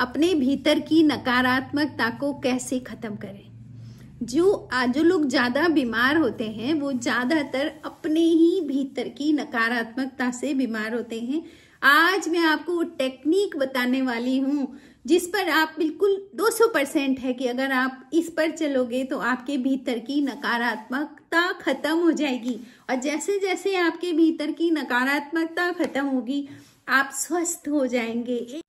अपने भीतर की नकारात्मकता को कैसे खत्म करें। जो लोग ज्यादा बीमार होते हैं वो ज्यादातर अपने ही भीतर की नकारात्मकता से बीमार होते हैं। आज मैं आपको वो टेक्निक बताने वाली हूँ जिस पर आप बिल्कुल 200% है कि अगर आप इस पर चलोगे तो आपके भीतर की नकारात्मकता खत्म हो जाएगी। और जैसे जैसे आपके भीतर की नकारात्मकता खत्म होगी आप स्वस्थ हो जाएंगे।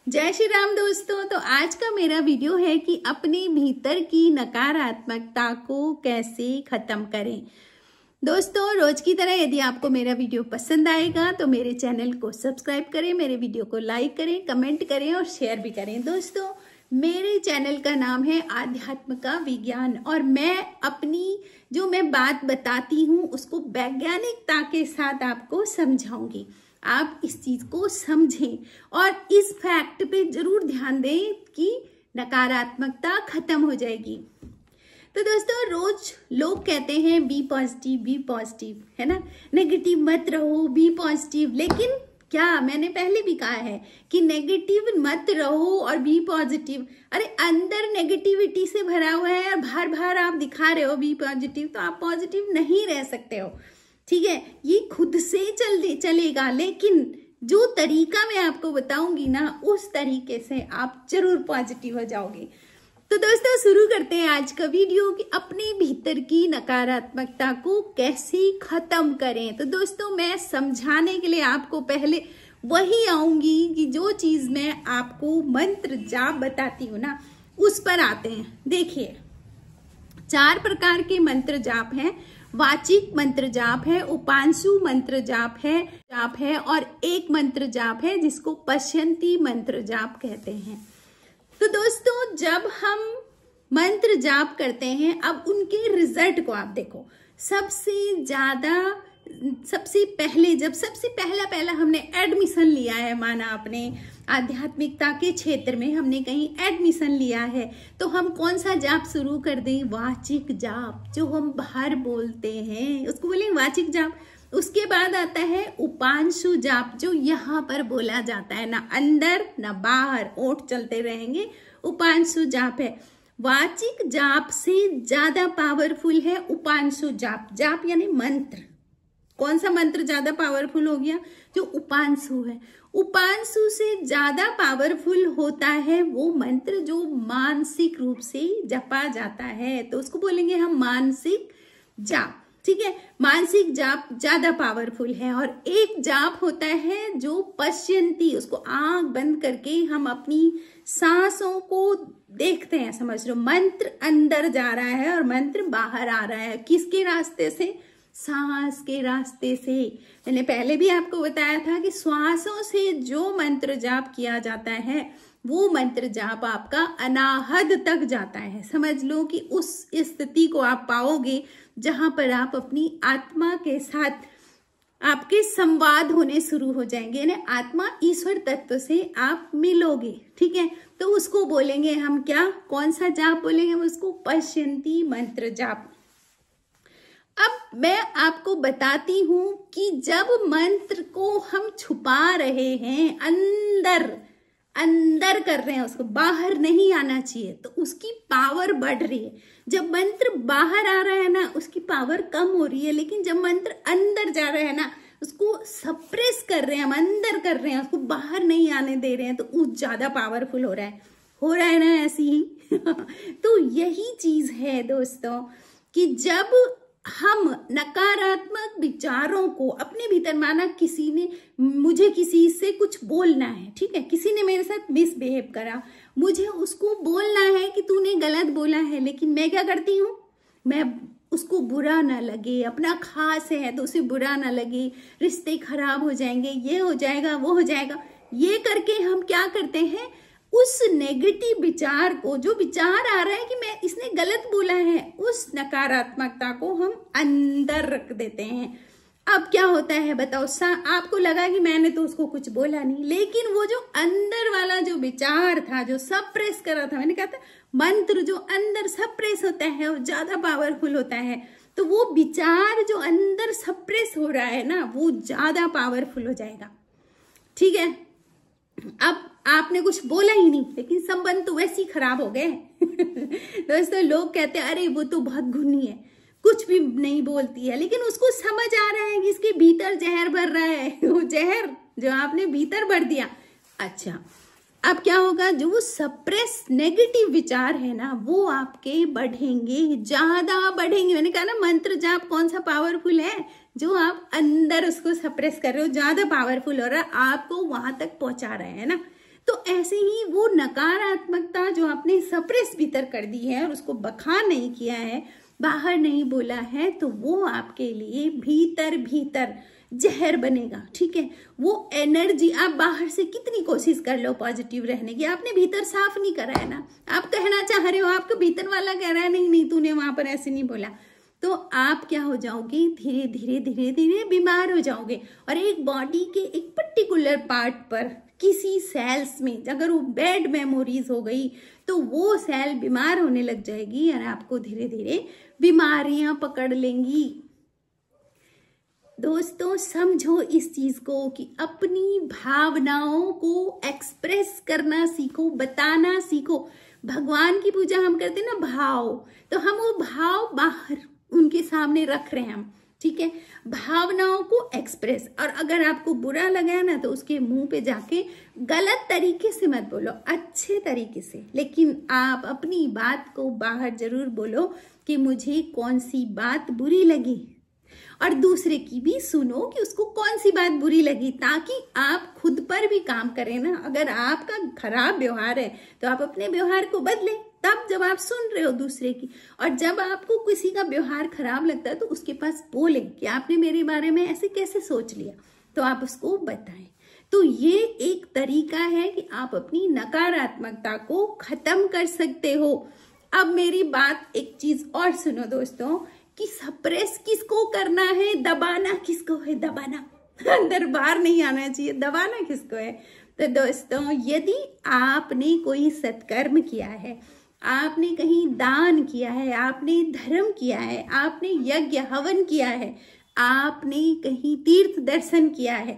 जय श्री राम दोस्तों। तो आज का मेरा वीडियो है कि अपने भीतर की नकारात्मकता को कैसे खत्म करें। दोस्तों रोज की तरह यदि आपको मेरा वीडियो पसंद आएगा तो मेरे चैनल को सब्सक्राइब करें, मेरे वीडियो को लाइक करें, कमेंट करें और शेयर भी करें। दोस्तों मेरे चैनल का नाम है आध्यात्म का विज्ञान और मैं अपनी जो मैं बात बताती हूँ उसको वैज्ञानिकता के साथ आपको समझाऊंगी। आप इस चीज को समझें और इस फैक्ट पे जरूर ध्यान दें कि नकारात्मकता खत्म हो जाएगी। तो दोस्तों रोज लोग कहते हैं बी पॉजिटिव, है ना, नेगेटिव मत रहो, बी पॉजिटिव। लेकिन क्या मैंने पहले भी कहा है कि नेगेटिव मत रहो और बी पॉजिटिव। अरे अंदर नेगेटिविटी से भरा हुआ है और बाहर बाहर आप दिखा रहे हो बी पॉजिटिव, तो आप पॉजिटिव नहीं रह सकते हो। ठीक है, ये खुद से चलेगा, लेकिन जो तरीका मैं आपको बताऊंगी ना उस तरीके से आप जरूर पॉजिटिव हो जाओगे। तो दोस्तों शुरू करते हैं आज का वीडियो कि अपने भीतर की नकारात्मकता को कैसे खत्म करें। तो दोस्तों मैं समझाने के लिए आपको पहले वही आऊंगी कि जो चीज मैं आपको मंत्र जाप बताती हूँ ना उस पर आते हैं। देखिए 4 प्रकार के मंत्र जाप हैं। वाचिक मंत्र जाप है, उपांशु मंत्र जाप है और एक मंत्र जाप है जिसको पश्यंती मंत्र जाप कहते हैं। तो दोस्तों जब हम मंत्र जाप करते हैं अब उनके रिजल्ट को आप देखो। सबसे पहला हमने एडमिशन लिया है, माना अपने आध्यात्मिकता के क्षेत्र में हमने कहीं एडमिशन लिया है, तो हम कौन सा जाप शुरू कर दें? वाचिक जाप, जो हम बाहर बोलते हैं उसको बोलेंगे वाचिक जाप। उसके बाद आता है उपांशु जाप, जो यहाँ पर बोला जाता है, ना अंदर ना बाहर, ओठ चलते रहेंगे, उपांशु जाप है। वाचिक जाप से ज्यादा पावरफुल है उपांशु जाप। जाप यानी मंत्र। कौन सा मंत्र ज्यादा पावरफुल हो गया? जो उपांशु है। उपांशु से ज्यादा पावरफुल होता है वो मंत्र जो मानसिक रूप से जपा जाता है, तो उसको बोलेंगे हम मानसिक जाप। ठीक है, मानसिक जाप ज्यादा पावरफुल है। और एक जाप होता है जो पश्यंती, उसको आंख बंद करके हम अपनी सांसों को देखते हैं, समझ लो मंत्र अंदर जा रहा है और मंत्र बाहर आ रहा है। किसके रास्ते से? सांस के रास्ते से। मैंने पहले भी आपको बताया था कि श्वासों से जो मंत्र जाप किया जाता है वो मंत्र जाप आपका अनाहद तक जाता है। समझ लो कि उस स्थिति को आप पाओगे जहां पर आप अपनी आत्मा के साथ आपके संवाद होने शुरू हो जाएंगे, यानी आत्मा ईश्वर तत्व से आप मिलोगे। ठीक है, तो उसको बोलेंगे हम क्या, कौन सा जाप बोलेंगे? उसको पश्यंती मंत्र जाप। अब मैं आपको बताती हूं कि जब मंत्र को हम छुपा रहे हैं, अंदर कर रहे हैं, उसको बाहर नहीं आना चाहिए, तो उसकी पावर बढ़ रही है। जब मंत्र बाहर आ रहा है ना उसकी पावर कम हो रही है, लेकिन जब मंत्र अंदर जा रहा है ना उसको सप्रेस कर रहे हैं, हम अंदर कर रहे हैं, उसको बाहर नहीं आने दे रहे हैं, तो वो ज्यादा पावरफुल हो रहा है ना, ऐसी ही। तो यही चीज है दोस्तों कि जब हम नकारात्मक विचारों को अपने भीतर, माना किसी ने मुझे किसी से कुछ बोलना है, ठीक है, किसी ने मेरे साथ मिसबिहेव करा, मुझे उसको बोलना है कि तूने गलत बोला है, लेकिन मैं क्या करती हूँ, मैं उसको बुरा ना लगे, अपना खास है तो उसे बुरा ना लगे, रिश्ते खराब हो जाएंगे, ये हो जाएगा वो हो जाएगा, ये करके हम क्या करते हैं, उस नेगेटिव विचार को, जो विचार आ रहा है कि मैं इसने गलत बोला है, उस नकारात्मकता को हम अंदर रख देते हैं। अब क्या होता है बताओ, आपको लगा कि मैंने तो उसको कुछ बोला नहीं, लेकिन वो जो अंदर वाला जो विचार था, जो सप्रेस कर रहा था, मैंने कहा था मंत्र जो अंदर सप्रेस होता है वो ज्यादा पावरफुल होता है, तो वो विचार जो अंदर सप्रेस हो रहा है ना वो ज्यादा पावरफुल हो जाएगा। ठीक है, अब आपने कुछ बोला ही नहीं, लेकिन संबंध तो वैसे ही खराब हो गए। दोस्तों लोग कहते हैं अरे वो तो बहुत घुनी है, कुछ भी नहीं बोलती है, लेकिन उसको समझ आ रहा है कि इसके भीतर जहर भर रहा है। वो जहर जो आपने भीतर भर दिया। अच्छा, अब क्या होगा, जो वो सप्रेस नेगेटिव विचार है ना, वो आपके बढ़ेंगे, ज्यादा बढ़ेंगे। मैंने कहा ना, मंत्र जाप कौन सा पावरफुल है, जो आप अंदर उसको सप्रेस कर रहे हो, ज्यादा पावरफुल हो रहा है, आपको वहां तक पहुंचा रहे हैं ना। तो ऐसे ही वो नकारात्मकता जो आपने सप्रेस भीतर कर दी है और उसको बखान नहीं किया है, बाहर नहीं बोला है, तो वो आपके लिए भीतर भीतर जहर बनेगा। ठीक है, वो एनर्जी आप बाहर से कितनी कोशिश कर लो पॉजिटिव रहने की, आपने भीतर साफ नहीं करा है ना। आप कहना चाह रहे हो, आपका भीतर वाला कह रहा है नहीं नहीं तूने वहां पर ऐसे नहीं बोला, तो आप क्या हो जाओगे, धीरे धीरे धीरे धीरे बीमार हो जाओगे। और एक बॉडी के एक पर्टिकुलर पार्ट पर किसी सेल्स में अगर वो बैड मेमोरीज हो गई, तो वो सेल बीमार होने लग जाएगी और आपको धीरे धीरे बीमारियां पकड़ लेंगी। दोस्तों समझो इस चीज को कि अपनी भावनाओं को एक्सप्रेस करना सीखो, बताना सीखो। भगवान की पूजा हम करते हैं ना भाव, तो हम वो भाव बाहर उनके सामने रख रहे हैं हम। ठीक है, भावनाओं को एक्सप्रेस। और अगर आपको बुरा लगा है ना, तो उसके मुंह पे जाके गलत तरीके से मत बोलो, अच्छे तरीके से, लेकिन आप अपनी बात को बाहर जरूर बोलो कि मुझे कौन सी बात बुरी लगी, और दूसरे की भी सुनो कि उसको कौन सी बात बुरी लगी, ताकि आप खुद पर भी काम करें ना। अगर आपका खराब व्यवहार है तो आप अपने व्यवहार को बदलें, तब जब आप सुन रहे हो दूसरे की। और जब आपको किसी का व्यवहार खराब लगता है तो उसके पास बोले कि आपने मेरे बारे में ऐसे कैसे सोच लिया, तो आप उसको बताएं। तो ये एक तरीका है कि आप अपनी नकारात्मकता को खत्म कर सकते हो। अब मेरी बात एक चीज और सुनो दोस्तों, कि सप्रेस किसको करना है, दबाना किसको है, दबाना अंदर बाहर नहीं आना चाहिए, दबाना किसको है। तो दोस्तों यदि आपने कोई सत्कर्म किया है, आपने कहीं दान किया है, आपने धर्म किया है, आपने यज्ञ हवन किया है, आपने कहीं तीर्थ दर्शन किया है,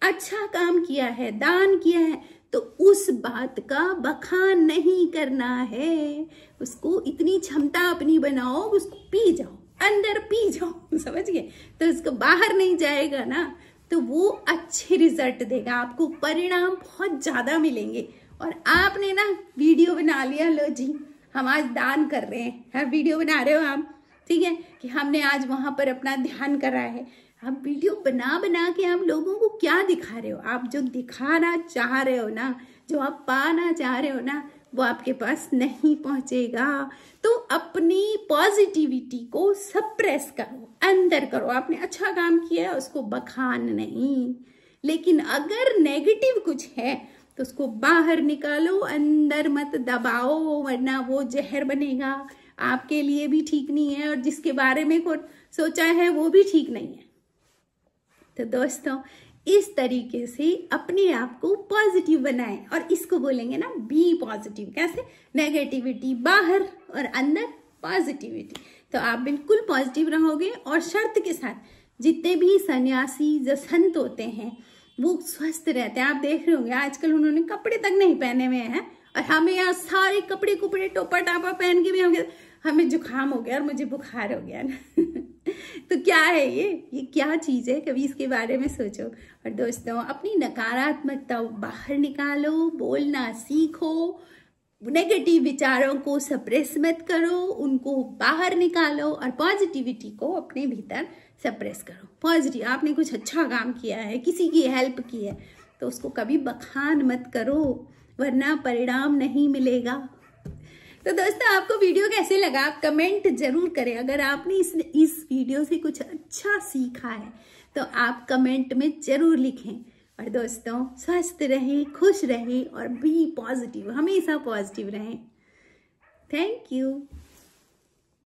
अच्छा काम किया है, दान किया है, तो उस बात का बखान नहीं करना है। उसको इतनी क्षमता अपनी बनाओ, उसको पी जाओ, अंदर पी जाओ, समझ गए। तो उसको बाहर नहीं जाएगा ना, तो वो अच्छे रिजल्ट देगा, आपको परिणाम बहुत ज्यादा मिलेंगे। और आपने ना वीडियो बना लिया, लो जी हम आज दान कर रहे हैं, वीडियो बना रहे हो आप, ठीक है, कि हमने आज वहां पर अपना ध्यान करा है। आप वीडियो बना बना के आप लोगों को क्या दिखा रहे हो, आप जो दिखाना चाह रहे हो ना, जो आप पाना चाह रहे हो ना, वो आपके पास नहीं पहुंचेगा। तो अपनी पॉजिटिविटी को सप्रेस करो, अंदर करो। आपने अच्छा काम किया है, उसको बखान नहीं, लेकिन अगर नेगेटिव कुछ है तो उसको बाहर निकालो, अंदर मत दबाओ, वरना वो जहर बनेगा, आपके लिए भी ठीक नहीं है, और जिसके बारे में सोचा है वो भी ठीक नहीं है। तो दोस्तों इस तरीके से अपने आप को पॉजिटिव बनाएं, और इसको बोलेंगे ना बी पॉजिटिव। कैसे? नेगेटिविटी बाहर और अंदर पॉजिटिविटी। तो आप बिल्कुल पॉजिटिव रहोगे। और शर्त के साथ, जितने भी सन्यासी जो संत होते हैं वो स्वस्थ रहते हैं। आप देख रहे होंगे आजकल उन्होंने कपड़े तक नहीं पहने हुए हैं, और हमें यहाँ सारे कपड़े कुपड़े टोपा टापा पहन के भी हमें जुकाम हो गया और मुझे बुखार हो गया ना। तो क्या है ये क्या चीज है, कभी इसके बारे में सोचो। और दोस्तों अपनी नकारात्मकता बाहर निकालो, बोलना सीखो, नेगेटिव विचारों को सप्रेस मत करो, उनको बाहर निकालो, और पॉजिटिविटी को अपने भीतर सप्रेस करो। पॉजिटिव, आपने कुछ अच्छा काम किया है, किसी की हेल्प की है, तो उसको कभी बखान मत करो, वरना परिणाम नहीं मिलेगा। तो दोस्तों आपको वीडियो कैसे लगा, आप कमेंट जरूर करें। अगर आपने इस वीडियो से कुछ अच्छा सीखा है तो आप कमेंट में जरूर लिखें। और दोस्तों स्वस्थ रहें, खुश रहें, और बी पॉजिटिव, हमेशा पॉजिटिव रहें। Thank you.